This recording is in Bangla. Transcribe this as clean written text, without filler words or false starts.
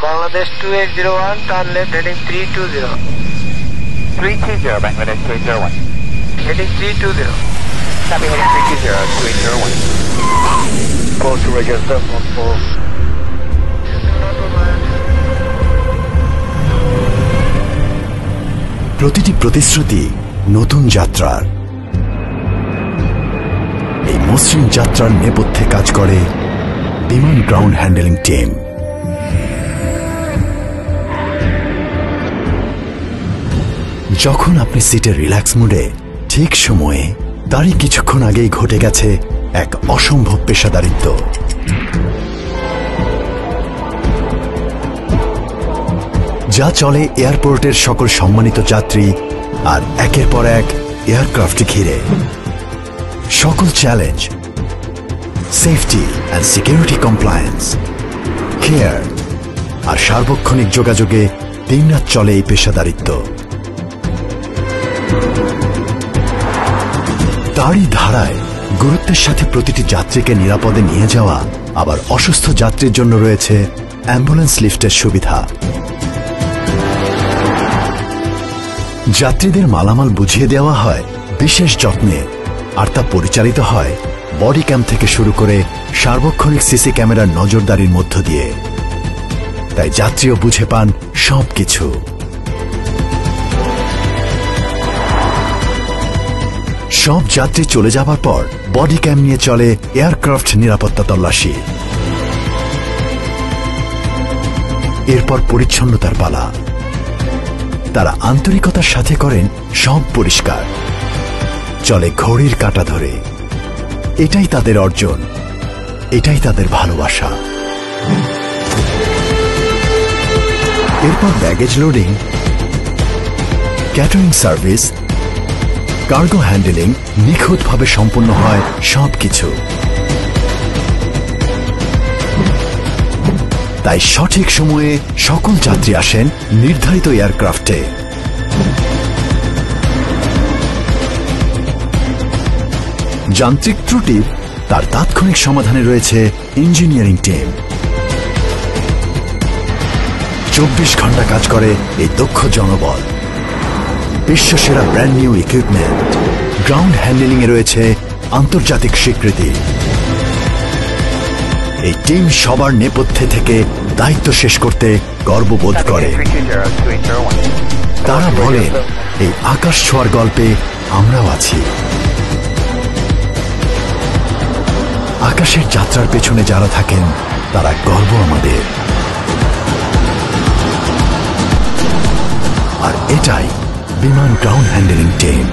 Bangladesh 2801, turn left heading 320. 320, Bangladesh 2801. Heading 320. Copy, heading 320, 2801. Call to register 14. প্রতিটি প্রতিশ্রুতি নতুন যাত্রার। এই মসৃণ যাত্রার নেপথ্যে কাজ করে বিমান গ্রাউন্ড হ্যান্ডেলিং টিম। যখন আপনি সিটে রিল্যাক্স মুডে ঠিক সময়ে, তারই কিছুক্ষণ আগেই ঘটে গেছে এক অসম্ভব পেশাদারিত্ব। যা চলে এয়ারপোর্টের সকল সম্মানিত যাত্রী আর একের পর এক এয়ারক্রাফটে ঘিরে। সকল challenge, safety and security compliance, care আর সার্বক্ষণিক যোগাযোগে দিনরাত চলে এই পেশাদারিত্ব। তারই ধারায় গুরুত্বের সাথে প্রতিটি যাত্রীকে নিরাপদে নিয়ে যাওয়া, আবার অসুস্থ যাত্রীর জন্য রয়েছে অ্যাম্বুলেন্স লিফটের সুবিধা। যাত্রীদের মালামাল বুঝিয়ে দেওয়া হয় বিশেষ যত্নে, আর তা পরিচালিত হয় বডি ক্যাম থেকে শুরু করে সার্বক্ষণিক সিসি ক্যামেরার নজরদারির মধ্য দিয়ে। তাই যাত্রীও বুঝে পান সবকিছু। সব যাত্রী চলে যাবার পর বডি ক্যাম নিয়ে চলে এয়ারক্রাফট নিরাপত্তা তল্লাশি। এরপর পরিচ্ছন্নতার পালা। তারা আন্তরিকতার সাথে করেন সব পরিষ্কার, চলে ঘড়ির কাঁটা ধরে। এটাই তাদের অর্জন, এটাই তাদের ভালোবাসা। এরপর baggage loading, catering service, cargo handling নিখুঁতভাবে সম্পন্ন হয় সবকিছু। তাই সঠিক সময়ে সকল যাত্রী আসেন নির্ধারিত এয়ারক্রাফটে। যান্ত্রিক ত্রুটি তার তাৎক্ষণিক সমাধানে রয়েছে ইঞ্জিনিয়ারিং টিম। 24 ঘন্টা কাজ করে এই দক্ষ জনবল। বিশ্বসেরা brand new equipment, ground handling এ রয়েছে আন্তর্জাতিক স্বীকৃতি। এই টিম সবার নেপথ্যে থেকে দায়িত্ব শেষ করতে গর্ববোধ করে। তারা বলেন, এই আকাশ ছোঁয়ার গল্পে আমরাও আছি। আকাশের যাত্রার পেছনে যারা থাকেন তারা গর্ব আমাদের। আর এটাই বিমান গ্রাউন্ড হ্যান্ডেলিং টিম।